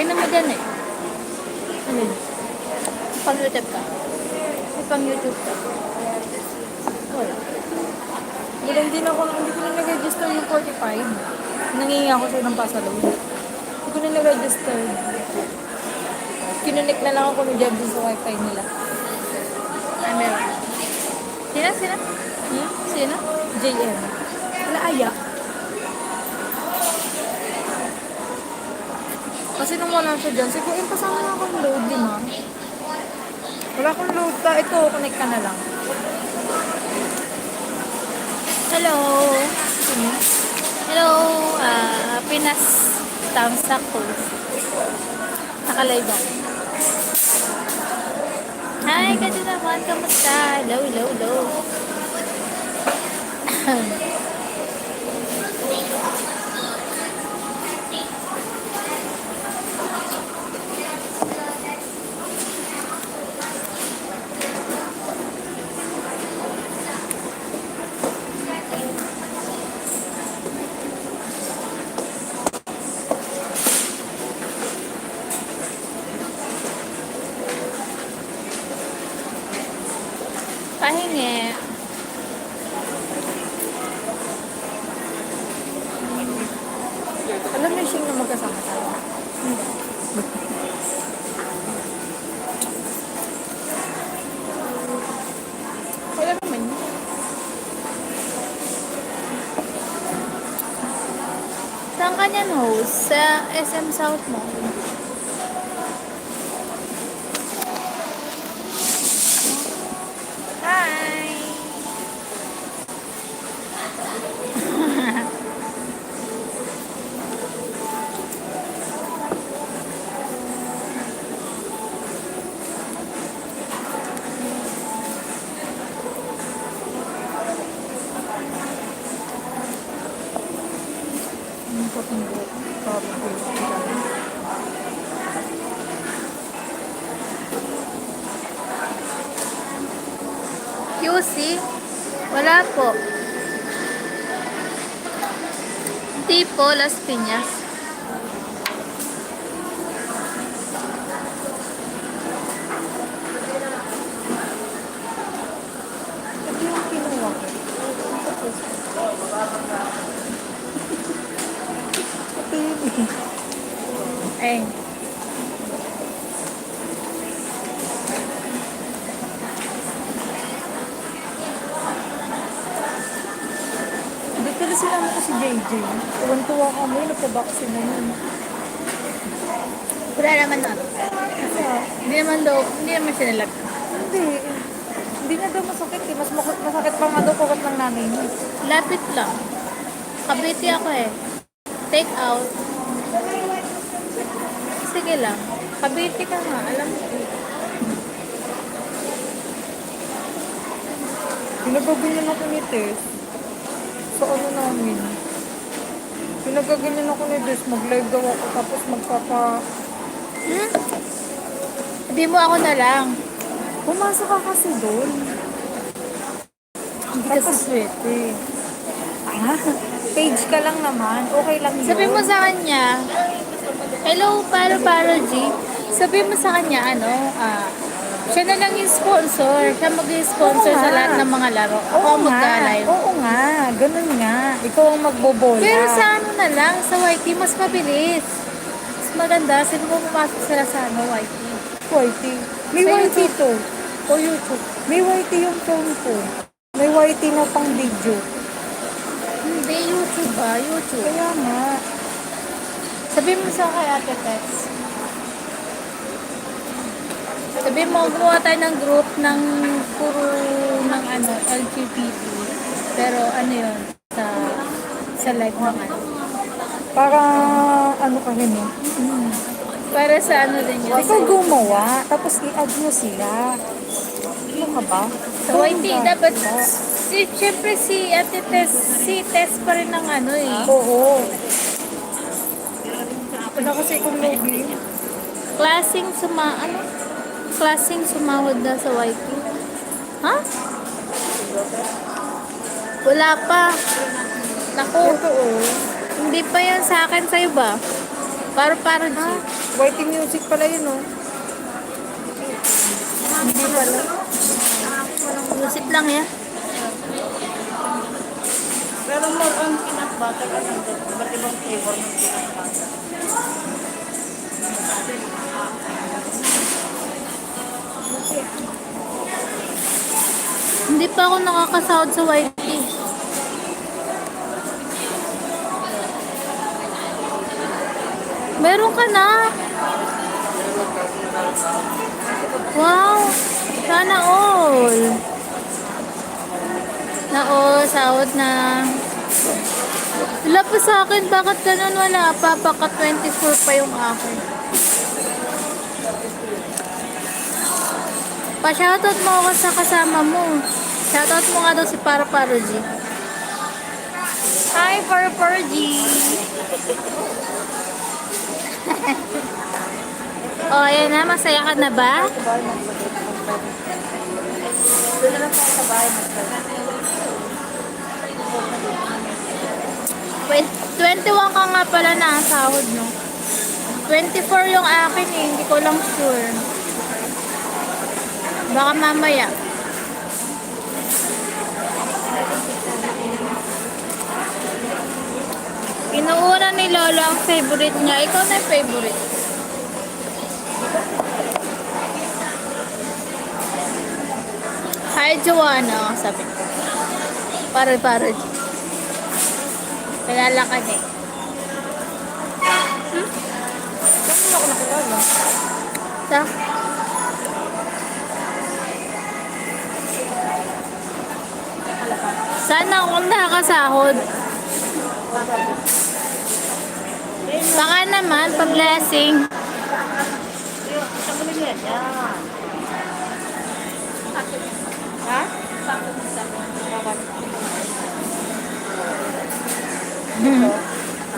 Tingnan mo dyan eh. Ano yun? Pang YouTube ka? May pang YouTube ka? Wala. Wala, hindi ko na nag-register yung 45. Nangingi ako sa'yo ng pasalood. Hindi ko na nag-register. Kinunik na lang ako ni Jeb sa wifi nila. Ah, meron. Sino? Sino? JM. Wala aya. Kasi nung wala siya dyan, sige, pasama na akong load, di ma? Wala akong load ka. Ito, connect ka na lang. Hello! Sino? Hello! Pinas Tamsak Post. Nakalive ako. Hi! Kato naman. Kamusta? Hello. Pahingi. Alam niyo siya na magkasama tayo. Wala naman yun. Saan ka niyan host? Sa SM South mo? Hi! Ang kapang buhok. Probably. QC? Wala po. Di po, Las Piñas. Ito yung kinuha ko. Ito yun eh. Ay. Ba't pala sinama ko si JJ? Tuwan-tuwa kami, nagpa-vaccine na yun. Wala naman na. Kasi Hindi naman sinilag. hindi. Hindi na daw masakit eh. Masakit pa nga daw kukat ng nanay niya. Lapit lang. Kabiti ako eh. Take out. Sige lang. Kabiti ka nga. Alam mo. Pinagaganyan ako ni Tess. Sa ano namin. Pinagaganyan ako ni Tess. Mag-live daw ako tapos Sabi mo ako na lang. Pumasok ka kasi doon. Hindi ka swerte. Page ka lang naman. Okay lang yun. Sabi mo sa kanya, hello, paro G. Sabi mo sa kanya, siya na lang yung sponsor. Siya mag-sponsor sa lahat ng mga laro. Ako ang mag-live. Oo nga. Ganun nga. Ikaw ang magbobola. Pero sa ano na lang, sa YT, mas mabilis. Mas maganda. Sino mo pumasok sila sa YT? YT. May Sa YT YouTube. to. O YouTube. May YT yung phone ko. May YT na pang video. Hindi, YouTube ba? YouTube. Kaya nga. Sabi mo sa kay Ate Tex. Sabi mo, gumawa tayo ng group ng puro ng LGBT. Pero yun, sa live ng Para ano ka rin eh. Para sa din yun. Ikaw gumawa. Tapos i-add mo sila. Ano ka ba? Sa YT, dapat, syempre si Ate Tess, si Tess pa rin ng eh. Oo. Wala kasi kung login. Klaseng sumahod na sa YT. Ha? Wala pa. Naku, Totoo. hindi pa yan sa akin, sa'yo ba? Paro G. Whitey Music pala yun, oh. Hindi pala. Music lang yan. Pero more on peanut butter kasi iba't ibang flavor ng peanut butter. Hindi pa ako nakakasahod sa YT. Meron ka na. Wow. Sana all. Na all, sahod na. Wala pa sa akin. Bakit ganun wala pa? Baka 24 pa yung akin. Pa-shoutout mo ako sa kasama mo. Shoutout mo nga daw si Para G. Hi, Para G. Oh, ayan na. Masaya ka na ba? Doon na lang tayo sa bahay magpapalagay. Wait, 21 ka nga pala na ang sahod, no? 24 yung akin eh. Hindi ko lang sure. Baka mamaya. Inuuna ni Lolo ang favorite niya. Ikaw na yung favorite. Hi, Joanna. Sabi ko. Para. Kilala ka niya. Saan mo ako nakilala? Sa? Sana akong nakakasahod. Baka naman, pag-blessing. Sa muli yan, yan. Ha?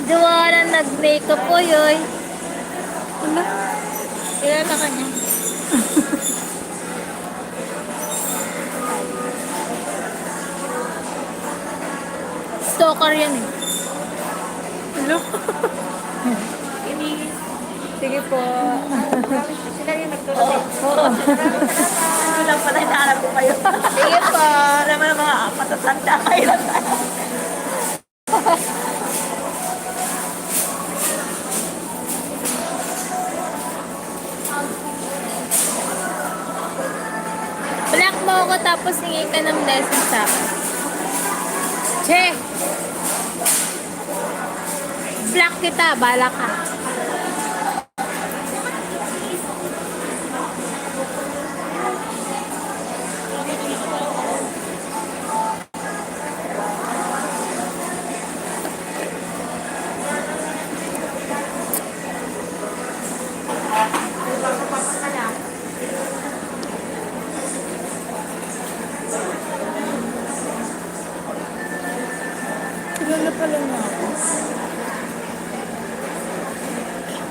Diwa na nag-makeup po yoy. Ano? Kilala ka niya. Stalker yan eh. Hello? Ini, Sige po. sila yung nagtulog. Oo. Ito lang pala hinahanap ko kayo. Sige po. Alam mo na mga matatanda kayo lang tayo. Black mo ako tapos hingi ka ng blessing sa akin. Che! Black kita, bala ka. Kilala pala na ako.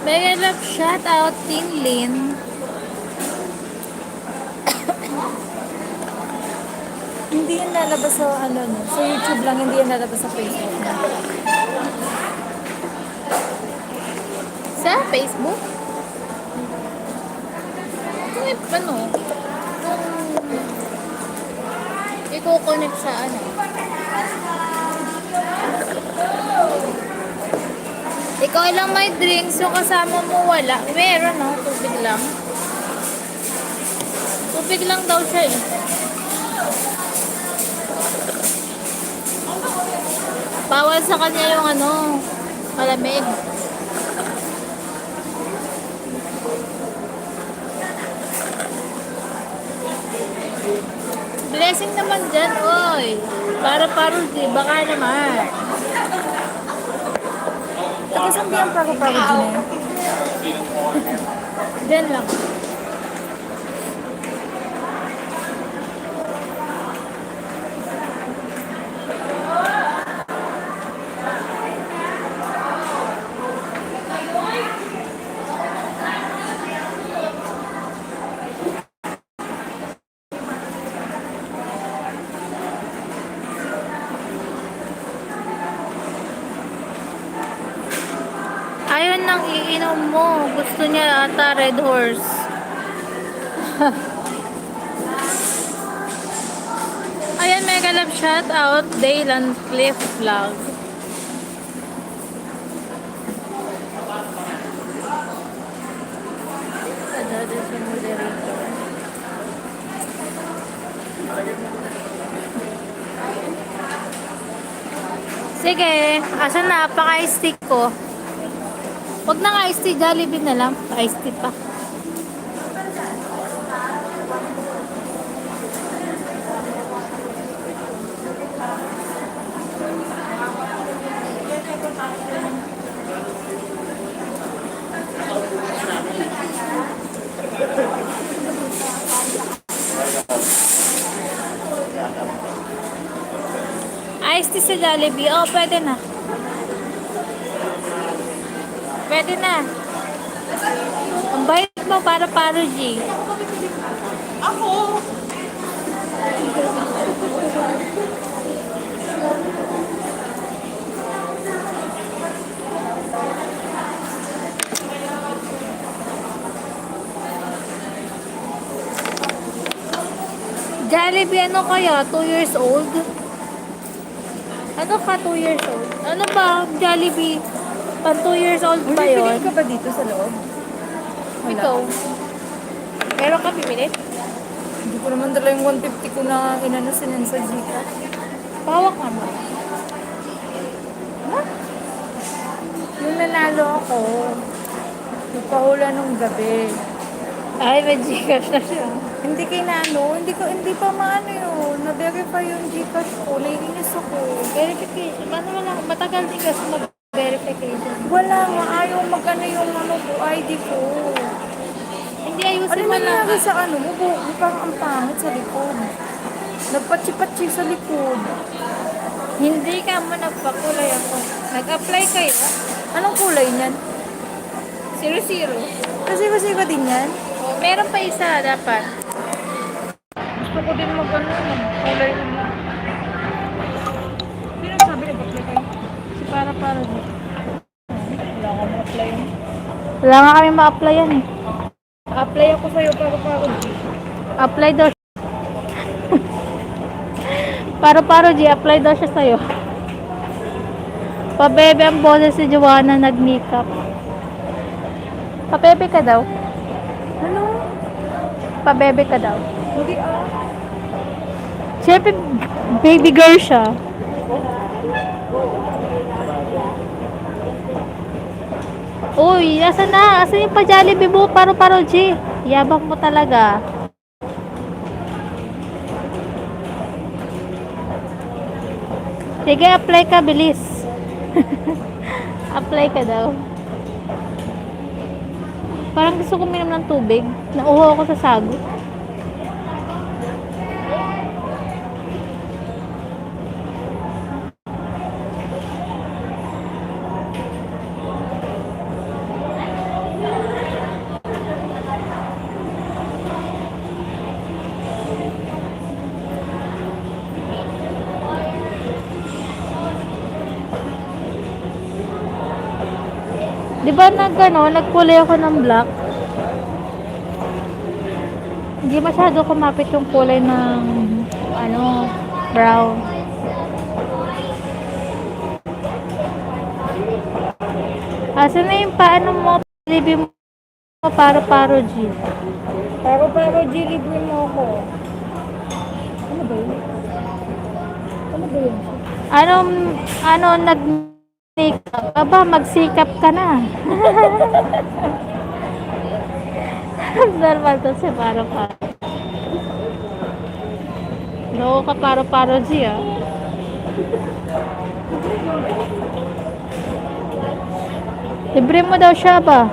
Mega love shout out, Tin Lin. Hindi yan lalabas sa ano no. Sa YouTube lang, hindi yan lalabas sa Facebook na. Sa Facebook? Kung ano? Kung i-connect sa ano? Ikaw lang may drinks, yung kasama mo wala. Meron, no? Tubig lang. Tubig lang daw siya eh. Bawal sa kanya yung ano, malamig. Blessing naman dyan, oy. Para di, baka naman. Taga saan ba yung Para din eh? Dyan lang. Ayun na ang iinom mo? Gusto niya ata Red Horse. Ayan, mega love shout out Dale and Cliff Vlog. Adado sa moderator. Sige, asan na? Paka-ice tea ko. Huwag na nga ice tea, Jollibee na lang. Pa-ice tea pa. Ice tea sa Jollibee. Oh, pwede na. Pwede na. Ang bait mo para G. Ako! Jollibee, ano kaya? 2 years old? Ano ka 2 years old? Ano ba? Jollibee? Pan 2 years old ba Bumibili yun? ka ba dito sa loob? Wala. Ikaw? Meron ka bibili? Hindi ko naman dala yung 150 ko na inanasin sa Gcash. Pawak ka mo. Yung nanalo ako, nagpahula nung gabi. Ay, may Gcash na siya. Hindi hindi pa maano yun. Na-verify yung Gcash ko. Naiinis ako. Verification. Paano mo lang? Matagal din kasi mag-verification. Wala nga. Ayaw magano yung ano ko, ID ko. Hindi Ano ayusin mo lang. nangyari sa ano mo? Parang ang pangit sa likod. Nagpatsi-patsi sa likod. Hindi ka mo nagpakulay ako. Nag-apply kayo? Anong kulay niyan? 0-0. Kasi ba din yan? Oh, meron pa isa dapat. Gusto ko din mag-ano, kulay na. Sino sabi nag-apply kayo? Si para din. Wala akong ma-apply yun. Wala nga kami ma-applyan eh. Apply ako sa'yo para Apply daw siya. Para G, apply daw siya sa'yo. Pabebe ang boses si Joanna nag-makeup. Pabebe ka daw. Ano? Pabebe ka daw. Hindi Siyempre, baby girl siya. Uy, asan na? Asan yung pa-Jollibee mo? Paro G. Yabang mo talaga. Sige, apply ka, bilis. Apply ka daw. Parang gusto ko minom ng tubig. Nauho ako sa sagot. Di ba nagkulay ako ng black? Hindi masyado kumapit yung kulay ng brown. Asan na yung paano mo, libre mo para G? Paro G, libre mo ako. Ano ba yun? Ano ba yun? Nag-makeup? Aba, magsikap ka na. Normal to si paro. Loko ka paro G ah. Libre mo daw siya ba?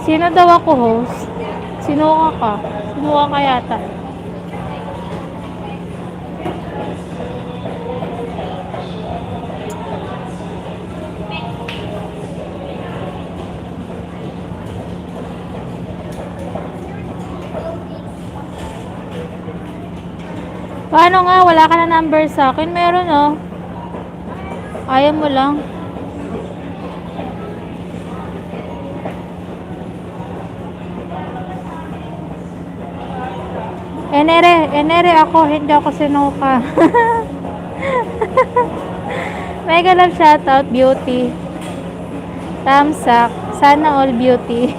Sino daw ako host? Sino ka? Sino ka yata? Paano nga? Wala ka na number sa akin. Meron oh. Ayaw mo lang. Enere ako. Hindi ako sinuka. Mega love shoutout, beauty. Tamsak. Sana all beauty.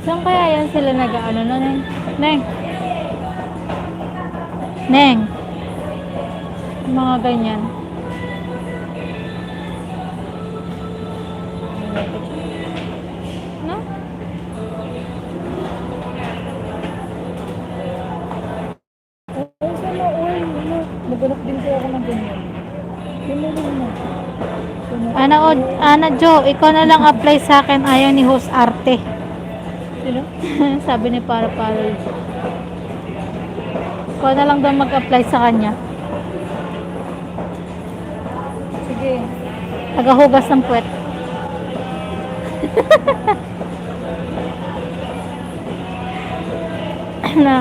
Saan kaya yan sila nag-ano na, Neng? Neng! Neng! Mga ganyan. No? Oo, sana all. Maganap din ko ako ng ganyan. Pinunin mo. Ana Jo, ikaw na lang apply sa akin. Ayaw ni host arte. Sino? Sabi ni Para. Ikaw na lang daw mag-apply sa kanya. Sige. Tagahugas ng puwet. Na.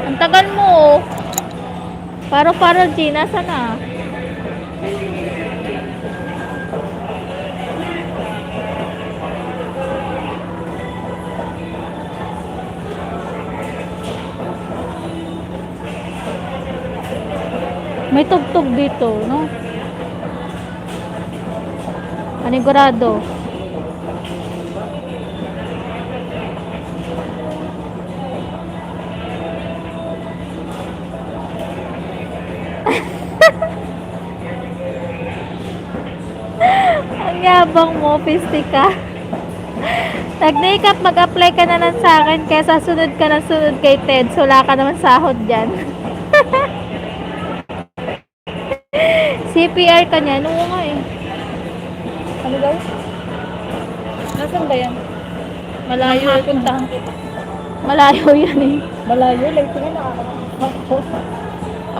Ang tagal mo. Para G, nasa na? May tugtog dito, no? Panigurado. Ang yabang mo, pisti ka. Nag-makeup, mag-apply ka na lang sa akin kaysa sunod ka na sunod kay Ted. Wala ka naman sahod dyan. CPR ka niya. Oo nga eh. Ano daw? Nasaan ba yan? Malayo. Puntahan kita. Malayo yan eh. Malayo, like nga nakakapagod.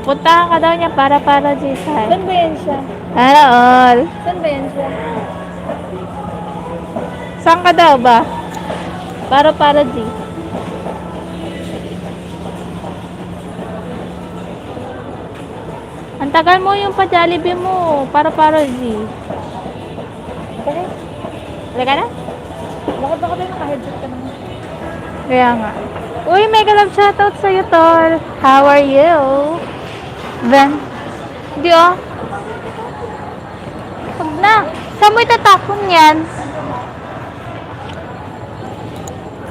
Puntahan ka daw niya para Jason. Saan ba yan siya? Hello all. Saan ba yan siya? Saan ka daw ba? Para G. Ang tagal mo yung pa-Jollibee mo. Para G. Okay. Halika na? Bakit tayo naka-headset ka naman? Kaya nga. Uy, mega love shoutout sa'yo, Tol. How are you? Ben? Hindi oh. Huwag na. Saan mo itatapon yan?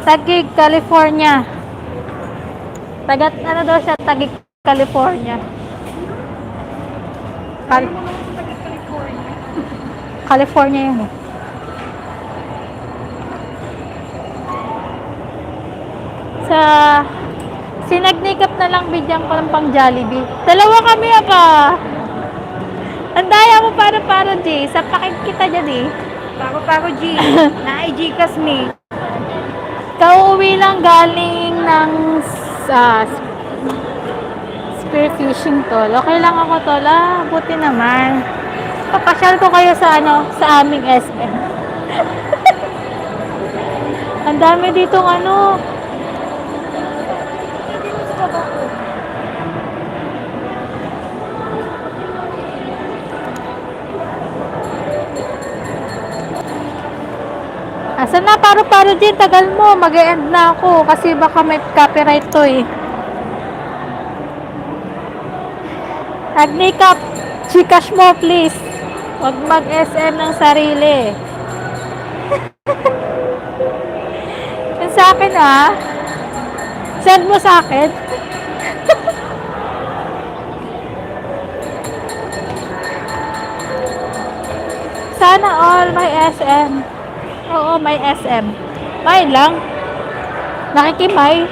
Taguig, California. Ano daw siya? Taguig, California. California yun eh. Sa sinag-makeup na lang bigyan ko ng pang Jollibee. Dalawa kami pa. Ang daya mo para G. Sapakin kita dyan eh. Pako G. Na-Gcash me. Kauwi lang galing ng spearfishing, Tol. Okay lang ako, Tol. Buti naman. Papasyal ko kayo sa aming SM. Ang dami ditong Asan na paro din, tagal mo, mag-e-end na ako kasi baka may copyright to eh. Agnikap, Gcash mo please. Huwag mag-SM ng sarili. Yan sa akin Send mo sa akin. Sana all may SM. Oo, may SM. May lang. Nakikimay.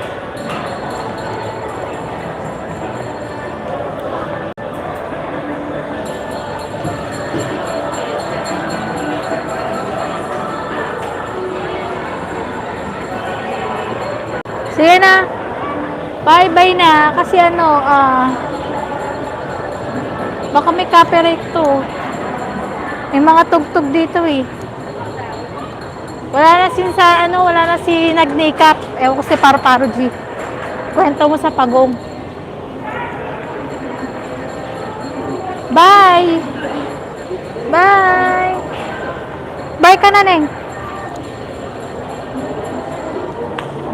Sige na. Bye-bye na. Kasi ano, baka may copyright to. May mga tugtog dito eh. Wala na si nag-makeup. Ewan ko si Paro-Paro G. Kwento mo sa pagong. Bye! Bye! Bye ka na, Neng.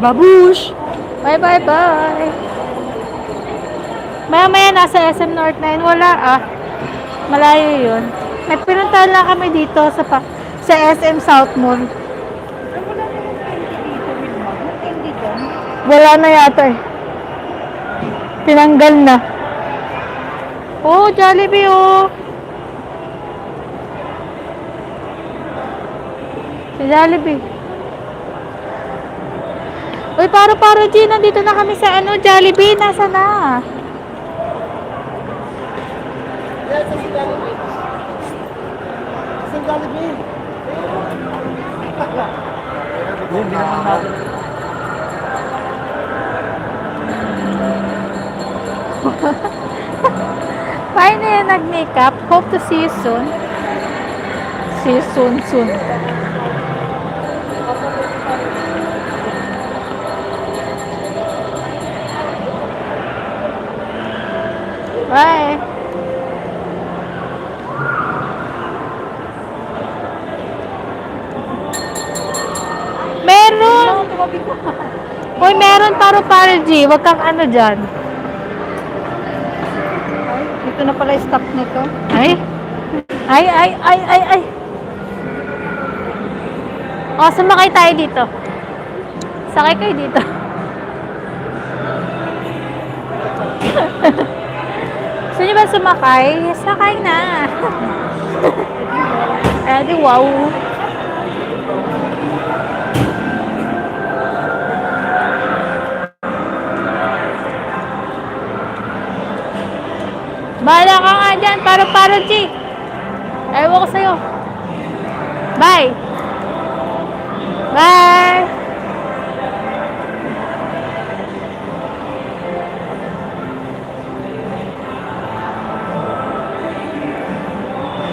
Babush! Bye, bye, bye! Maya-maya nasa SM North 9. Wala malayo yun. May pinuntahan lang kami dito sa SM South Mall. Wala na yata eh. Tinanggal na. Oh, Jollibee oh. Si Jollibee. Uy, paro-paro G, nandito na kami sa Jollibee. Nasa na? Yes, sa Jollibee. Sa Jollibee. Yung ginawa natin. Bye na yan nag-makeup. Hope to see you soon. See you soon. Bye. Meron. Hoy, meron paro-paro G. Wag kang dyan. Dito na pala yung stock nito. Ay. O, sumakay tayo dito. Sakay kayo dito. Gusto niyo ba sumakay? Sakay na. Di wow. Bahala ka nga dyan. Paro-paro G. Ewan ko sa'yo. Bye. Bye.